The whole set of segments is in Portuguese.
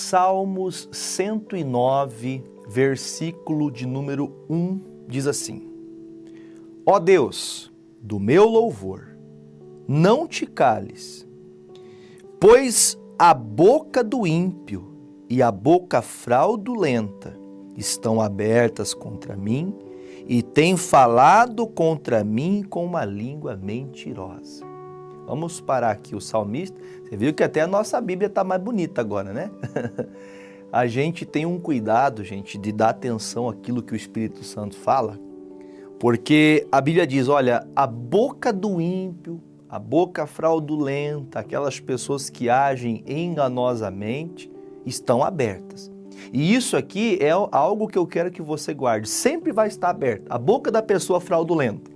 Salmos 109, versículo de número 1, diz assim: Ó Deus, do meu louvor, não te cales, pois a boca do ímpio e a boca fraudulenta estão abertas contra mim e têm falado contra mim com uma língua mentirosa. Vamos parar aqui o salmista. Você viu que até a nossa Bíblia está mais bonita agora, né? A gente tem um cuidado, gente, de dar atenção àquilo que o Espírito Santo fala, porque a Bíblia diz, olha, a boca do ímpio, a boca fraudulenta, aquelas pessoas que agem enganosamente, estão abertas. E isso aqui é algo que eu quero que você guarde. Sempre vai estar aberta. A boca da pessoa fraudulenta.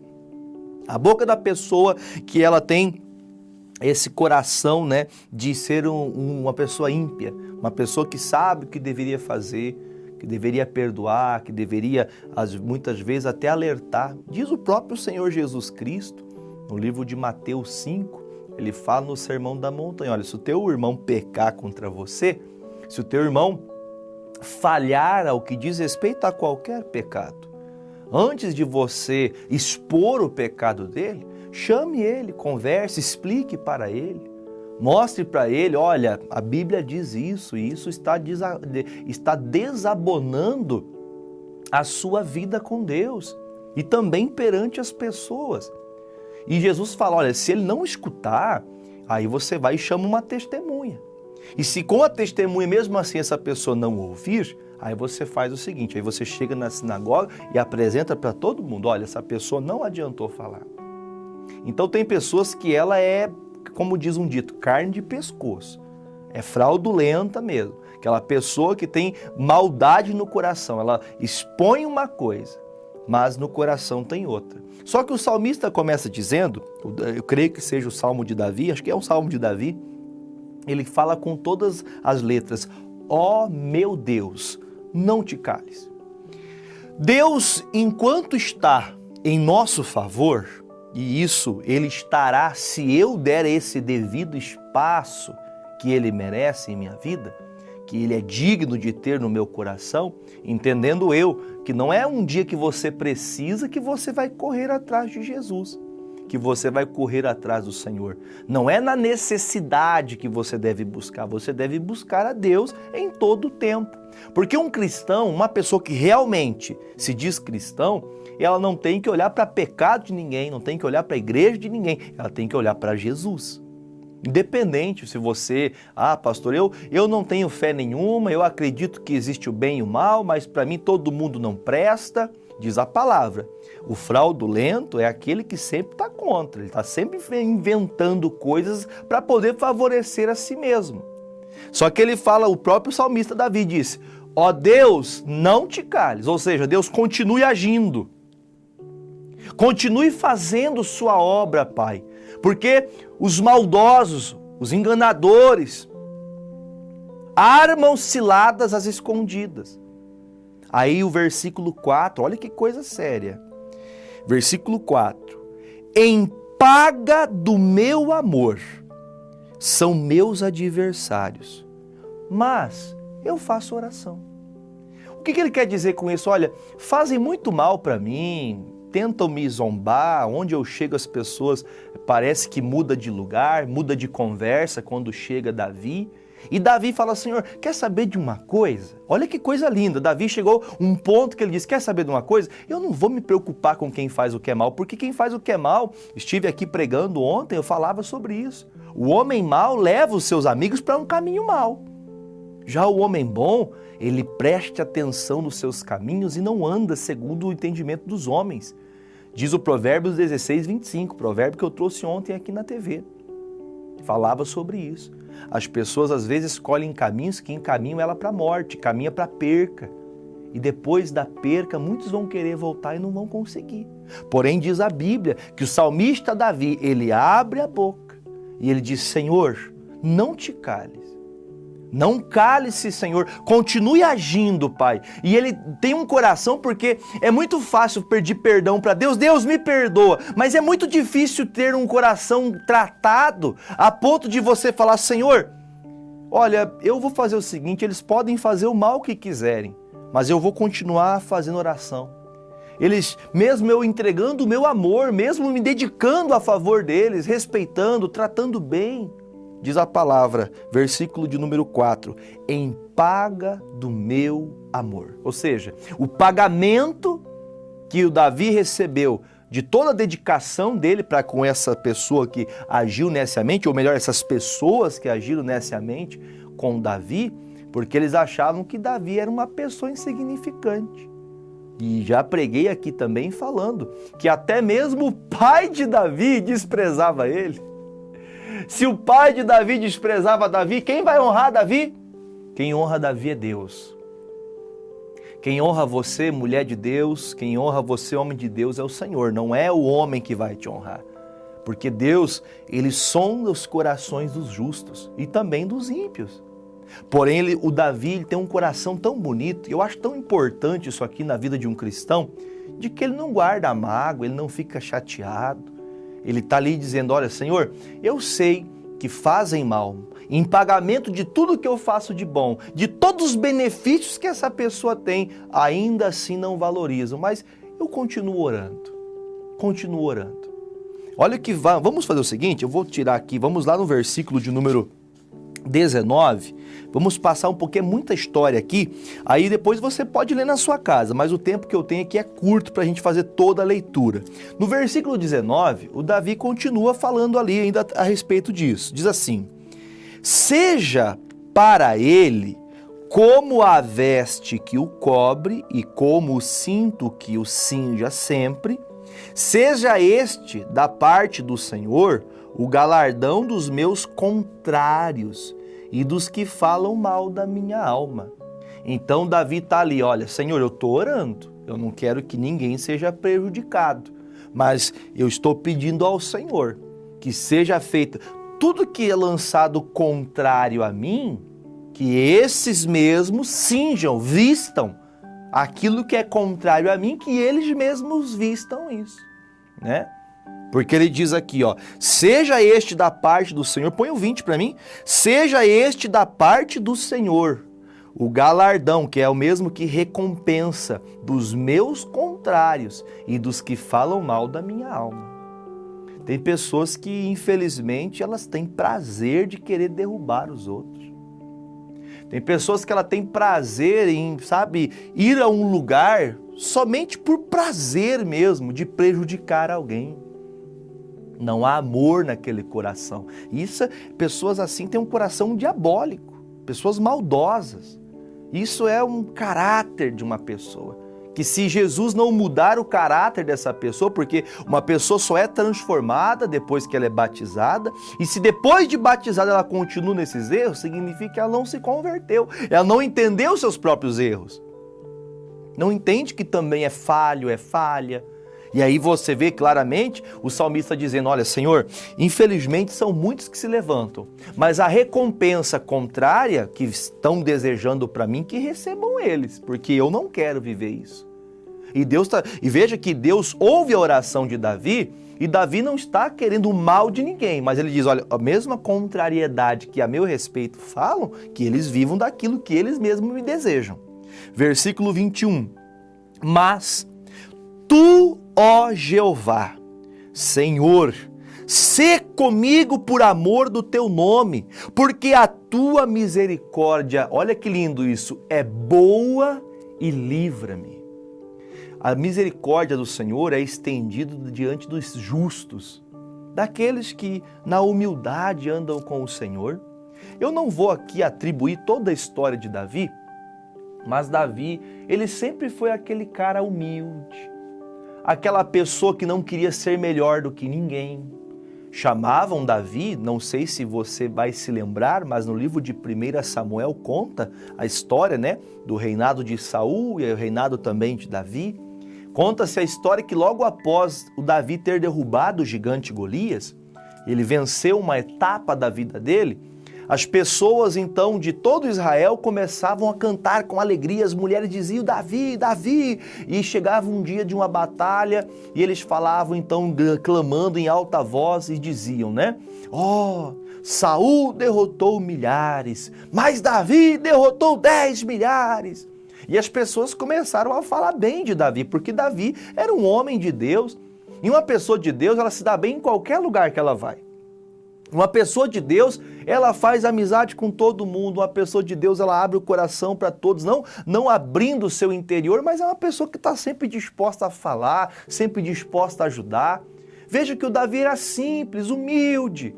A boca da pessoa que ela tem esse coração, né, de ser uma pessoa ímpia. Uma pessoa que sabe o que deveria fazer, que deveria perdoar, que deveria, muitas vezes, até alertar. Diz o próprio Senhor Jesus Cristo, no livro de Mateus 5, ele fala no Sermão da Montanha, olha, se o teu irmão pecar contra você, se o teu irmão falhar ao que diz respeito a qualquer pecado, antes de você expor o pecado dele, chame ele, converse, explique para ele, mostre para ele, olha, a Bíblia diz isso e isso está desabonando a sua vida com Deus e também perante as pessoas. E Jesus fala, olha, se ele não escutar, aí você vai e chama uma testemunha. E se com a testemunha, mesmo assim, essa pessoa não ouvir, aí você faz o seguinte, aí você chega na sinagoga e apresenta para todo mundo, olha, essa pessoa não adiantou falar. Então tem pessoas que ela é, como diz um dito, carne de pescoço. É fraudulenta mesmo. Aquela pessoa que tem maldade no coração, ela expõe uma coisa, mas no coração tem outra. Só que o salmista começa dizendo, eu creio que seja o Salmo de Davi, acho que é um Salmo de Davi, ele fala com todas as letras, ó meu Deus, não te cales. Deus, enquanto está em nosso favor, e isso ele estará se eu der esse devido espaço que ele merece em minha vida, que ele é digno de ter no meu coração, entendendo eu que não é um dia que você precisa que você vai correr atrás de Jesus, que você vai correr atrás do Senhor. Não é na necessidade que você deve buscar a Deus em todo o tempo. Porque um cristão, uma pessoa que realmente se diz cristão, ela não tem que olhar para pecado de ninguém, não tem que olhar para a igreja de ninguém, ela tem que olhar para Jesus. Independente se você, pastor, eu não tenho fé nenhuma, eu acredito que existe o bem e o mal, mas para mim todo mundo não presta, diz a palavra. O fraudulento é aquele que sempre está contra, ele está sempre inventando coisas para poder favorecer a si mesmo. Só que ele fala, o próprio salmista Davi disse, ó Deus, não te cales, ou seja, Deus continue agindo. Continue fazendo sua obra, Pai, porque os maldosos, os enganadores, armam ciladas às escondidas. Aí o versículo 4, olha que coisa séria. Versículo 4. Em paga do meu amor são meus adversários, mas eu faço oração. O que ele quer dizer com isso? Olha, fazem muito mal para mim, tentam me zombar, onde eu chego as pessoas parece que muda de lugar, muda de conversa quando chega Davi. E Davi fala, Senhor, quer saber de uma coisa? Olha que coisa linda, Davi chegou a um ponto que ele disse, quer saber de uma coisa? Eu não vou me preocupar com quem faz o que é mal, porque quem faz o que é mal, estive aqui pregando ontem, eu falava sobre isso. O homem mau leva os seus amigos para um caminho mau. Já o homem bom, ele preste atenção nos seus caminhos e não anda segundo o entendimento dos homens. Diz o Provérbios 16, 25, provérbio que eu trouxe ontem aqui na TV. Falava sobre isso. As pessoas às vezes escolhem caminhos que encaminham ela para a morte, caminha para a perca. E depois da perca, muitos vão querer voltar e não vão conseguir. Porém, diz a Bíblia que o salmista Davi, ele abre a boca e ele diz, Senhor, não te cales. Não cale-se, Senhor, continue agindo, Pai. E ele tem um coração porque é muito fácil pedir perdão para Deus, Deus me perdoa, mas é muito difícil ter um coração tratado a ponto de você falar, Senhor, olha, eu vou fazer o seguinte, eles podem fazer o mal que quiserem, mas eu vou continuar fazendo oração. Eles, mesmo eu entregando o meu amor, mesmo me dedicando a favor deles, respeitando, tratando bem, diz a palavra, versículo de número 4, em paga do meu amor. Ou seja, o pagamento que o Davi recebeu de toda a dedicação dele para com essa pessoa que agiu neciamente, ou melhor, essas pessoas que agiram neciamente com Davi, porque eles achavam que Davi era uma pessoa insignificante. E já preguei aqui também falando que até mesmo o pai de Davi desprezava ele. Se o pai de Davi desprezava Davi, quem vai honrar Davi? Quem honra Davi é Deus. Quem honra você, mulher de Deus, quem honra você, homem de Deus, é o Senhor, não é o homem que vai te honrar. Porque Deus, Ele sonda os corações dos justos e também dos ímpios. Porém, o Davi ele tem um coração tão bonito, e eu acho tão importante isso aqui na vida de um cristão, de que ele não guarda mágoa, ele não fica chateado. Ele está ali dizendo, olha, Senhor, eu sei que fazem mal, em pagamento de tudo que eu faço de bom, de todos os benefícios que essa pessoa tem, ainda assim não valorizam, mas eu continuo orando, continuo orando. Olha que vamos fazer o seguinte, eu vou tirar aqui, vamos lá no versículo de número 19, vamos passar um pouquinho, é muita história aqui, aí depois você pode ler na sua casa, mas o tempo que eu tenho aqui é curto para a gente fazer toda a leitura. No versículo 19, o Davi continua falando ali ainda a respeito disso, diz assim, seja para ele como a veste que o cobre e como o cinto que o cinja sempre, seja este da parte do Senhor o galardão dos meus contrários e dos que falam mal da minha alma. Então Davi está ali, olha, Senhor, eu estou orando, eu não quero que ninguém seja prejudicado, mas eu estou pedindo ao Senhor que seja feito tudo que é lançado contrário a mim, que esses mesmos cinjam, vistam aquilo que é contrário a mim, que eles mesmos vistam isso, né? Porque ele diz aqui, ó, seja este da parte do Senhor, põe o 20 para mim, seja este da parte do Senhor, o galardão, que é o mesmo que recompensa dos meus contrários e dos que falam mal da minha alma. Tem pessoas que, infelizmente, elas têm prazer de querer derrubar os outros. Tem pessoas que ela tem prazer em, sabe, ir a um lugar somente por prazer mesmo de prejudicar alguém. Não há amor naquele coração. Isso, pessoas assim têm um coração diabólico, pessoas maldosas. Isso é um caráter de uma pessoa. Que se Jesus não mudar o caráter dessa pessoa, porque uma pessoa só é transformada depois que ela é batizada, e se depois de batizada ela continua nesses erros, significa que ela não se converteu, ela não entendeu os seus próprios erros. Não entende que também é falho, é falha. E aí você vê claramente o salmista dizendo, olha, Senhor, infelizmente são muitos que se levantam, mas a recompensa contrária que estão desejando para mim, que recebam eles, porque eu não quero viver isso. E veja que Deus ouve a oração de Davi, e Davi não está querendo o mal de ninguém, mas ele diz, olha, a mesma contrariedade que a meu respeito falam, que eles vivam daquilo que eles mesmos me desejam. Versículo 21, mas tu, ó Jeová, Senhor, sê comigo por amor do teu nome, porque a tua misericórdia, olha que lindo isso, é boa e livra-me. A misericórdia do Senhor é estendida diante dos justos, daqueles que na humildade andam com o Senhor. Eu não vou aqui atribuir toda a história de Davi, mas Davi, ele sempre foi aquele cara humilde, aquela pessoa que não queria ser melhor do que ninguém. Chamavam Davi, não sei se você vai se lembrar, mas no livro de 1 Samuel conta a história, né, do reinado de Saul e o reinado também de Davi. Conta-se a história que logo após o Davi ter derrubado o gigante Golias, ele venceu uma etapa da vida dele, As pessoas, então, de todo Israel começavam a cantar com alegria. As mulheres diziam, Davi, Davi. E chegava um dia de uma batalha e eles falavam, então, clamando em alta voz e diziam, né? Ó, Saul derrotou milhares, mas Davi derrotou 10 milhares. E as pessoas começaram a falar bem de Davi, porque Davi era um homem de Deus. E uma pessoa de Deus, ela se dá bem em qualquer lugar que ela vai. Uma pessoa de Deus, ela faz amizade com todo mundo. Uma pessoa de Deus, ela abre o coração para todos, não abrindo o seu interior, mas é uma pessoa que está sempre disposta a falar, sempre disposta a ajudar. Veja que o Davi era simples, humilde.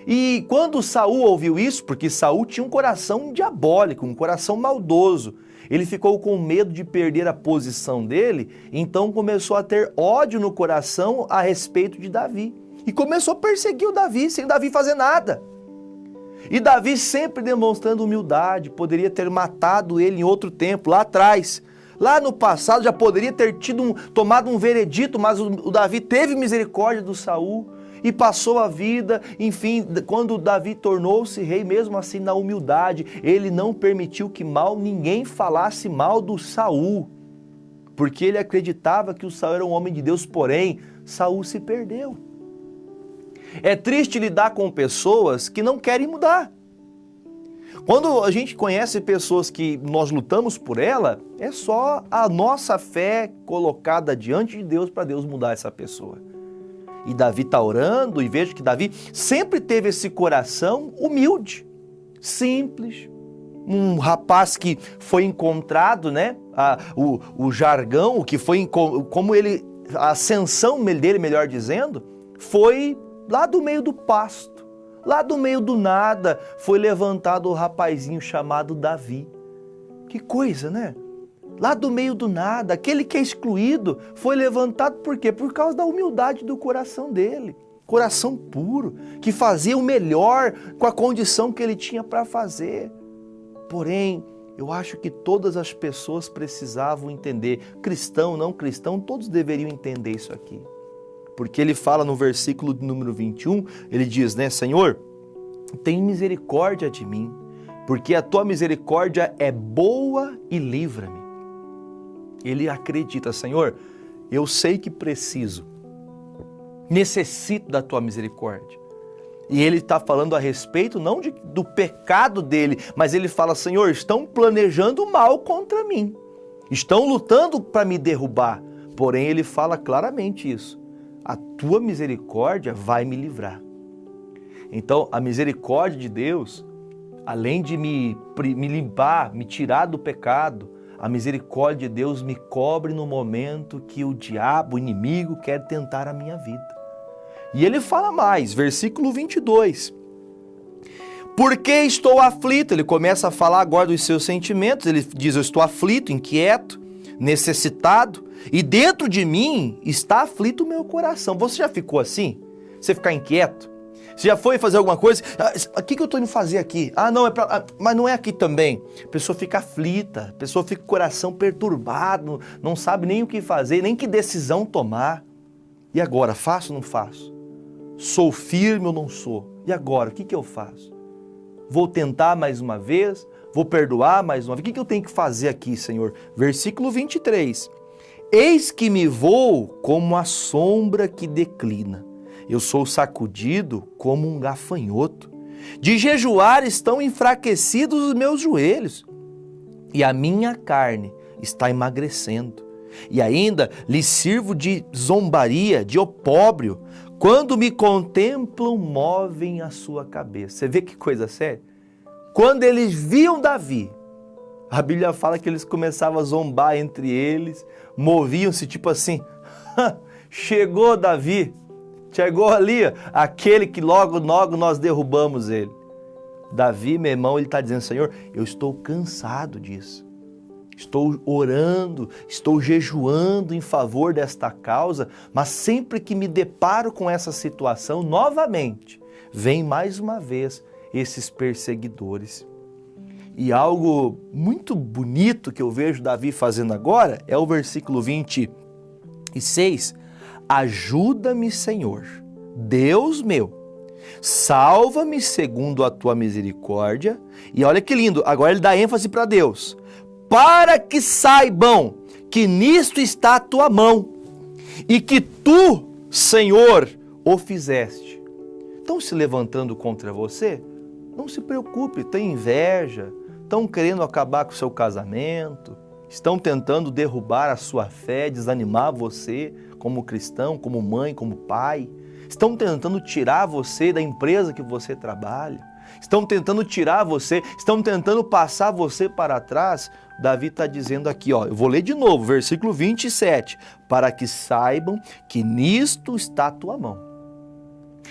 E quando Saul ouviu isso, porque Saul tinha um coração diabólico, um coração maldoso, ele ficou com medo de perder a posição dele, então começou a ter ódio no coração a respeito de Davi. E começou a perseguir o Davi, sem o Davi fazer nada. E Davi sempre demonstrando humildade, poderia ter matado ele em outro tempo, lá atrás. Lá no passado já poderia ter tomado um veredito, mas o Davi teve misericórdia do Saul e passou a vida. Enfim, quando Davi tornou-se rei, mesmo assim na humildade, ele não permitiu que ninguém falasse mal do Saul, porque ele acreditava que o Saul era um homem de Deus, porém, Saul se perdeu. É triste lidar com pessoas que não querem mudar. Quando a gente conhece pessoas que nós lutamos por ela, é só a nossa fé colocada diante de Deus para Deus mudar essa pessoa. E Davi está orando e vejo que Davi sempre teve esse coração humilde, simples. Um rapaz que foi encontrado, né? O jargão, o que foi como ele, a ascensão dele, melhor dizendo, foi lá do meio do pasto, lá do meio do nada, foi levantado o rapazinho chamado Davi. Que coisa, né? Lá do meio do nada, aquele que é excluído, foi levantado por quê? Por causa da humildade do coração dele. Coração puro, que fazia o melhor com a condição que ele tinha para fazer. Porém, eu acho que todas as pessoas precisavam entender, cristão, não cristão, todos deveriam entender isso aqui. Porque ele fala no versículo número 21, ele diz, né, Senhor, tem misericórdia de mim, porque a tua misericórdia é boa e livra-me. Ele acredita, Senhor, eu sei que preciso, necessito da tua misericórdia. E ele está falando a respeito não do pecado dele, mas ele fala, Senhor, estão planejando mal contra mim, estão lutando para me derrubar. Porém, ele fala claramente isso. A tua misericórdia vai me livrar. Então, a misericórdia de Deus, além de me limpar, me tirar do pecado, a misericórdia de Deus me cobre no momento que o diabo, o inimigo, quer tentar a minha vida. E ele fala mais, versículo 22. Porque estou aflito, ele começa a falar agora dos seus sentimentos, ele diz, eu estou aflito, inquieto, necessitado, e dentro de mim está aflito o meu coração. Você já ficou assim? Você ficar inquieto? Você já foi fazer alguma coisa? O que eu estou indo fazer aqui? Não, mas não é aqui também. A pessoa fica aflita, a pessoa fica com o coração perturbado, não sabe nem o que fazer, nem que decisão tomar. E agora, faço ou não faço? Sou firme ou não sou? E agora, o que eu faço? Vou tentar mais uma vez? Vou perdoar mais uma vez? O que eu tenho que fazer aqui, Senhor? Versículo 23. Eis que me vou como a sombra que declina. Eu sou sacudido como um gafanhoto. De jejuar estão enfraquecidos os meus joelhos, e a minha carne está emagrecendo. E ainda lhe sirvo de zombaria, de opróbrio. Quando me contemplam, movem a sua cabeça. Você vê que coisa séria? Quando eles viam Davi, a Bíblia fala que eles começavam a zombar entre eles, moviam-se tipo assim, chegou Davi, chegou ali, aquele que logo nós derrubamos ele. Davi, meu irmão, ele está dizendo, Senhor, eu estou cansado disso. Estou orando, estou jejuando em favor desta causa, mas sempre que me deparo com essa situação, novamente, vem mais uma vez esses perseguidores. E algo muito bonito que eu vejo Davi fazendo agora é o versículo 26. Ajuda-me, Senhor, Deus meu, Salva-me segundo a tua misericórdia. E olha que lindo, agora ele dá ênfase para Deus. Para que saibam que nisto está a tua mão e que tu, Senhor, o fizeste. Estão se levantando contra você? Não se preocupe, tem inveja, estão querendo acabar com o seu casamento, estão tentando derrubar a sua fé, desanimar você como cristão, como mãe, como pai. Estão tentando tirar você da empresa que você trabalha. Estão tentando tirar você, estão tentando passar você para trás. Davi está dizendo aqui, ó, eu vou ler de novo, versículo 27. Para que saibam que nisto está a tua mão.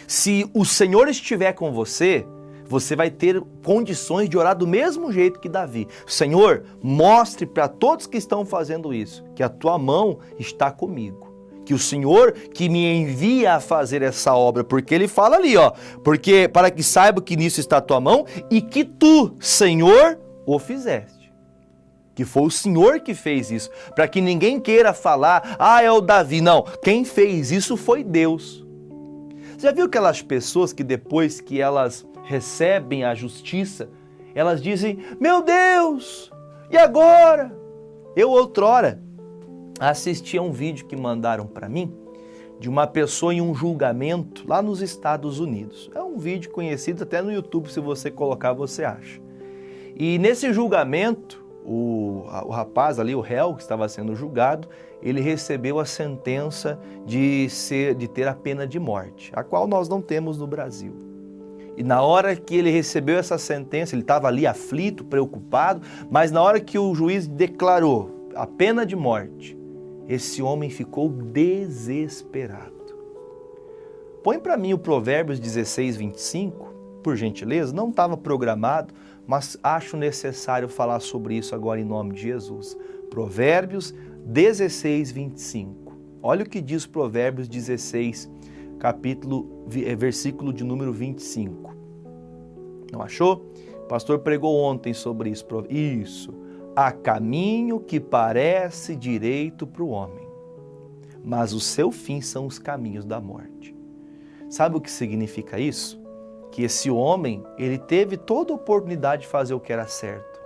Se o Senhor estiver com você, você vai ter condições de orar do mesmo jeito que Davi. Senhor, mostre para todos que estão fazendo isso, que a tua mão está comigo. Que o Senhor que me envia a fazer essa obra, porque ele fala ali, ó, porque para que saiba que nisso está a tua mão e que tu, Senhor, o fizeste. Que foi o Senhor que fez isso, para que ninguém queira falar, é o Davi. Não, quem fez isso foi Deus. Você já viu aquelas pessoas que depois que elas recebem a justiça, elas dizem, meu Deus, e agora? Eu outrora assisti a um vídeo que mandaram para mim de uma pessoa em um julgamento lá nos Estados Unidos. É um vídeo conhecido até no YouTube, se você colocar você acha. E nesse julgamento, o rapaz ali, o réu que estava sendo julgado, ele recebeu a sentença de ter a pena de morte, a qual nós não temos no Brasil. E na hora que ele recebeu essa sentença, ele estava ali aflito, preocupado, mas na hora que o juiz declarou a pena de morte, esse homem ficou desesperado. Põe para mim o Provérbios 16, 25, por gentileza. Não estava programado, mas acho necessário falar sobre isso agora em nome de Jesus. Provérbios 16, 25. Olha o que diz Provérbios 16, versículo de número 25. Não achou? O pastor pregou ontem sobre isso. Isso. Há caminho que parece direito para o homem, mas o seu fim são os caminhos da morte. Sabe o que significa isso? Que esse homem, ele teve toda a oportunidade de fazer o que era certo.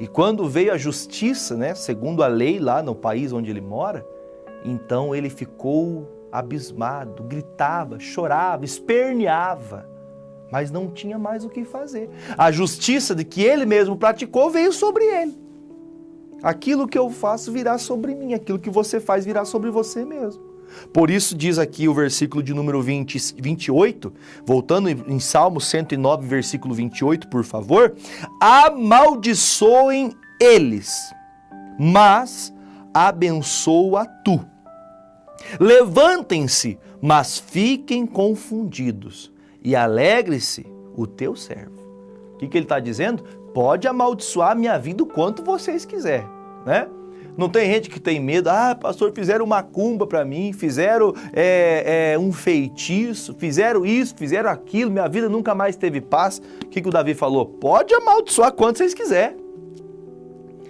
E quando veio a justiça, né, segundo a lei lá no país onde ele mora, então ele ficou abismado, gritava, chorava, esperneava, mas não tinha mais o que fazer. A justiça de que ele mesmo praticou veio sobre ele. Aquilo que eu faço virá sobre mim, aquilo que você faz virá sobre você mesmo. Por isso diz aqui o versículo de número 28, voltando em Salmo 109, versículo 28, por favor. Amaldiçoem eles, mas abençoa tu. Levantem-se, mas fiquem confundidos, e alegre-se o teu servo. O que ele está dizendo? Pode amaldiçoar a minha vida o quanto vocês quiserem, né? Não tem gente que tem medo, pastor, fizeram macumba para mim, fizeram um feitiço, fizeram isso, fizeram aquilo, minha vida nunca mais teve paz. O que o Davi falou? Pode amaldiçoar quanto vocês quiserem.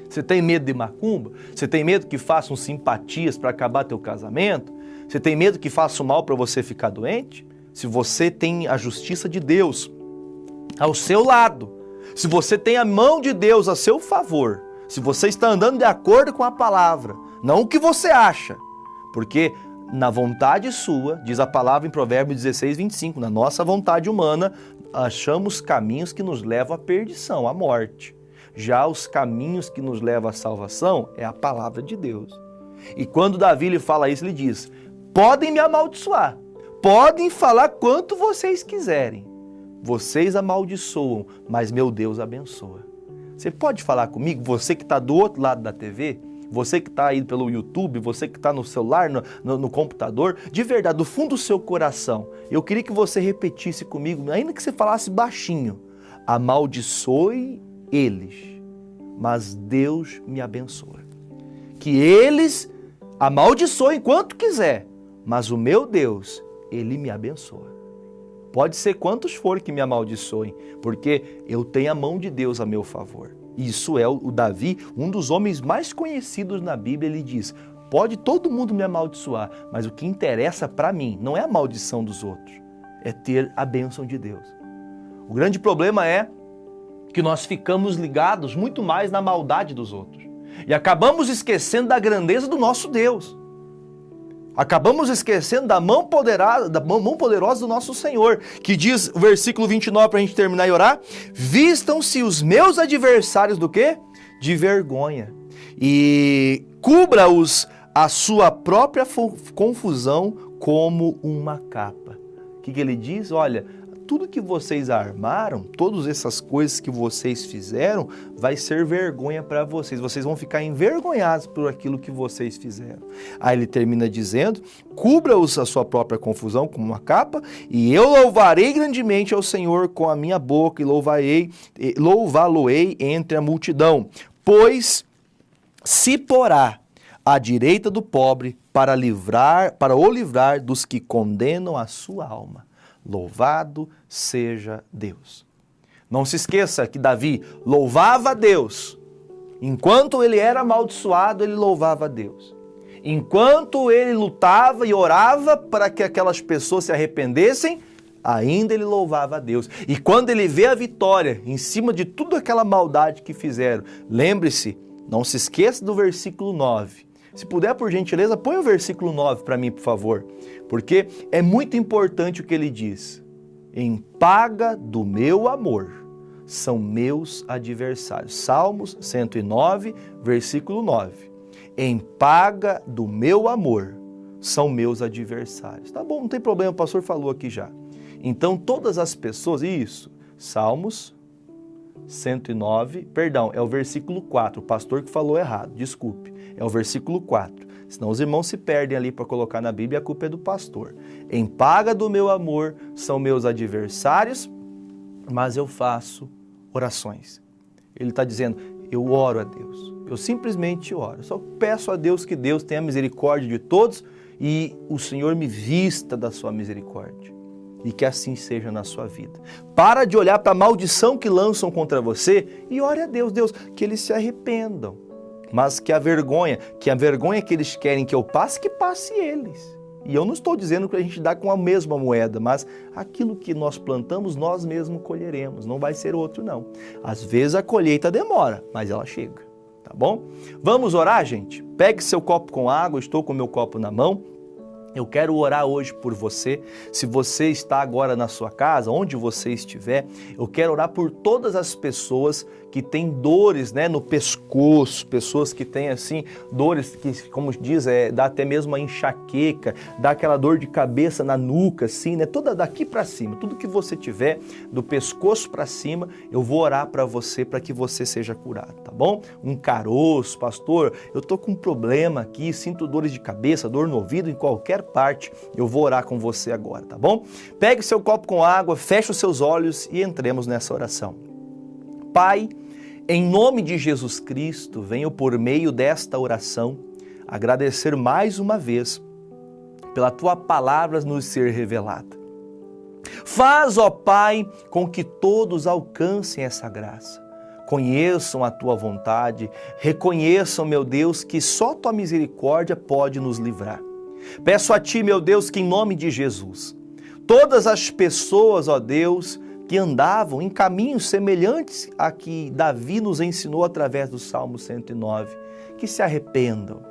Você tem medo de macumba? Você tem medo que façam simpatias para acabar teu casamento? Você tem medo que façam mal para você ficar doente? Se você tem a justiça de Deus ao seu lado, se você tem a mão de Deus a seu favor, se você está andando de acordo com a palavra, não o que você acha, porque na vontade sua, diz a palavra em Provérbios 16, 25, na nossa vontade humana, achamos caminhos que nos levam à perdição, à morte. Já os caminhos que nos levam à salvação é a palavra de Deus. E quando Davi lhe fala isso, ele diz, podem me amaldiçoar, podem falar quanto vocês quiserem, vocês amaldiçoam, mas meu Deus abençoa. Você pode falar comigo, você que está do outro lado da TV, você que está aí pelo YouTube, você que está no celular, no computador, de verdade, do fundo do seu coração, eu queria que você repetisse comigo, ainda que você falasse baixinho, amaldiçoe eles, mas Deus me abençoa. Que eles amaldiçoem quanto quiser, mas o meu Deus, Ele me abençoa. Pode ser quantos for que me amaldiçoem, porque eu tenho a mão de Deus a meu favor. Isso é o Davi, um dos homens mais conhecidos na Bíblia, ele diz, pode todo mundo me amaldiçoar, mas o que interessa para mim não é a maldição dos outros, é ter a bênção de Deus. O grande problema é que nós ficamos ligados muito mais na maldade dos outros e acabamos esquecendo da grandeza do nosso Deus. Acabamos esquecendo da mão poderosa do nosso Senhor, que diz, o versículo 29, para a gente terminar e orar: vistam-se os meus adversários do quê? De vergonha, e cubra-os a sua própria confusão como uma capa. O que ele diz? Olha, tudo que vocês armaram, todas essas coisas que vocês fizeram, vai ser vergonha para vocês. Vocês vão ficar envergonhados por aquilo que vocês fizeram. Aí ele termina dizendo: cubra-os a sua própria confusão como uma capa, e eu louvarei grandemente ao Senhor com a minha boca, e louvá-lo-ei entre a multidão, pois se porá à direita do pobre para o livrar dos que condenam a sua alma. Louvado seja Deus. Não se esqueça que Davi louvava a Deus. Enquanto ele era amaldiçoado, ele louvava a Deus. Enquanto ele lutava e orava para que aquelas pessoas se arrependessem, ainda ele louvava a Deus. E quando ele vê a vitória em cima de toda aquela maldade que fizeram, lembre-se, não se esqueça do versículo 9. Se puder, por gentileza, põe o versículo 9 para mim, por favor, porque é muito importante o que ele diz. Em paga do meu amor são meus adversários. Salmos 109, versículo 9. Em paga do meu amor são meus adversários. Tá bom, não tem problema, o pastor falou aqui já. Então todas as pessoas, isso, Salmos 109, perdão, é o versículo 4, o pastor que falou errado, desculpe. É o versículo 4. Senão os irmãos se perdem ali para colocar na Bíblia, a culpa é do pastor. Em paga do meu amor são meus adversários, mas eu faço orações. Ele está dizendo, eu oro a Deus. Eu simplesmente oro. Eu só peço a Deus que Deus tenha misericórdia de todos e o Senhor me vista da sua misericórdia. E que assim seja na sua vida. Para de olhar para a maldição que lançam contra você e ore a Deus, que eles se arrependam. Mas que a vergonha que eles querem que eu passe, que passe eles. E eu não estou dizendo que a gente dá com a mesma moeda, mas aquilo que nós plantamos, nós mesmos colheremos. Não vai ser outro, não. Às vezes a colheita demora, mas ela chega. Tá bom? Vamos orar, gente? Pegue seu copo com água, estou com o meu copo na mão. Eu quero orar hoje por você. Se você está agora na sua casa, onde você estiver, eu quero orar por todas as pessoas que têm dores, né, no pescoço, pessoas que têm assim dores que, como diz, dá até mesmo uma enxaqueca, dá aquela dor de cabeça na nuca, assim, né, toda daqui para cima, tudo que você tiver do pescoço para cima, eu vou orar para você para que você seja curado, tá bom? Um caroço, pastor, eu tô com um problema aqui, sinto dores de cabeça, dor no ouvido, em qualquer parte, eu vou orar com você agora, tá bom? Pegue seu copo com água, feche os seus olhos e entremos nessa oração. Pai, em nome de Jesus Cristo, venho por meio desta oração agradecer mais uma vez pela Tua palavra nos ser revelada. Faz, ó Pai, com que todos alcancem essa graça, conheçam a Tua vontade, reconheçam, meu Deus, que só Tua misericórdia pode nos livrar. Peço a Ti, meu Deus, que em nome de Jesus, todas as pessoas, ó Deus, que andavam em caminhos semelhantes a que Davi nos ensinou através do Salmo 109, que se arrependam,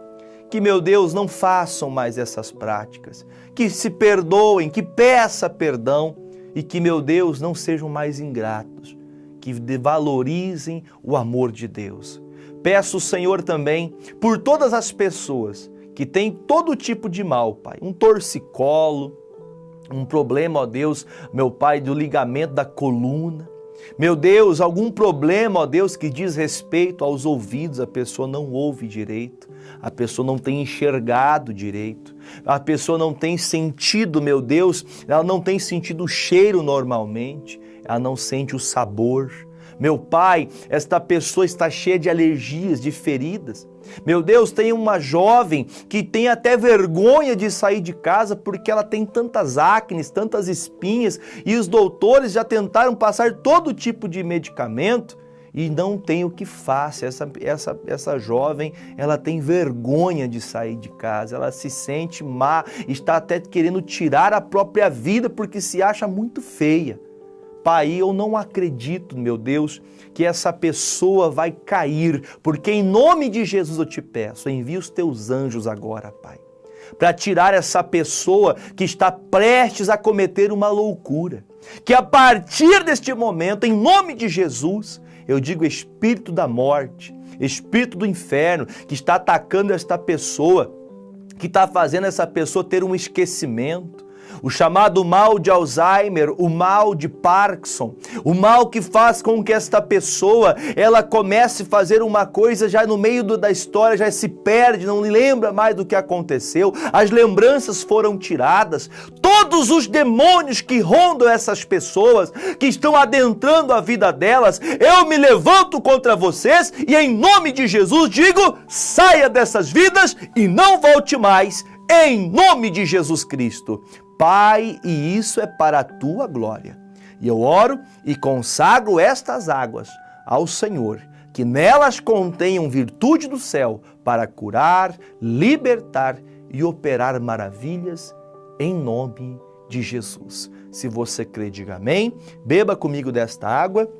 que, meu Deus, não façam mais essas práticas, que se perdoem, que peça perdão e que, meu Deus, não sejam mais ingratos, que valorizem o amor de Deus. Peço, Senhor, também por todas as pessoas que têm todo tipo de mal, Pai, um torcicolo, um problema, ó Deus, meu Pai, do ligamento da coluna. Meu Deus, algum problema, ó Deus, que diz respeito aos ouvidos, a pessoa não ouve direito, a pessoa não tem enxergado direito, a pessoa não tem sentido, meu Deus, ela não tem sentido o cheiro normalmente, ela não sente o sabor. Meu Pai, esta pessoa está cheia de alergias, de feridas. Meu Deus, tem uma jovem que tem até vergonha de sair de casa porque ela tem tantas acnes, tantas espinhas e os doutores já tentaram passar todo tipo de medicamento e não tem o que faça. Essa jovem, ela tem vergonha de sair de casa, ela se sente má, está até querendo tirar a própria vida porque se acha muito feia. Pai, eu não acredito, meu Deus, que essa pessoa vai cair, porque em nome de Jesus eu te peço, envia os teus anjos agora, Pai, para tirar essa pessoa que está prestes a cometer uma loucura. Que a partir deste momento, em nome de Jesus, eu digo espírito da morte, espírito do inferno, que está atacando esta pessoa, que está fazendo essa pessoa ter um esquecimento, o chamado mal de Alzheimer, o mal de Parkinson, o mal que faz com que esta pessoa, ela comece a fazer uma coisa já no meio da história, já se perde, não lembra mais do que aconteceu, as lembranças foram tiradas, todos os demônios que rondam essas pessoas, que estão adentrando a vida delas, eu me levanto contra vocês e em nome de Jesus digo, saia dessas vidas e não volte mais, em nome de Jesus Cristo. Pai, e isso é para a tua glória. E eu oro e consagro estas águas ao Senhor, que nelas contenham virtude do céu para curar, libertar e operar maravilhas em nome de Jesus. Se você crê, diga amém. Beba comigo desta água.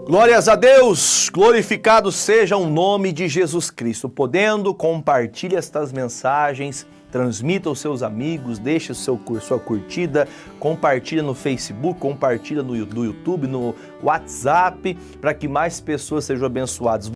Glórias a Deus, glorificado seja o nome de Jesus Cristo. Podendo, compartilhe estas mensagens, transmita aos seus amigos, deixe sua curtida, compartilha no Facebook, compartilha no YouTube, no WhatsApp, para que mais pessoas sejam abençoadas.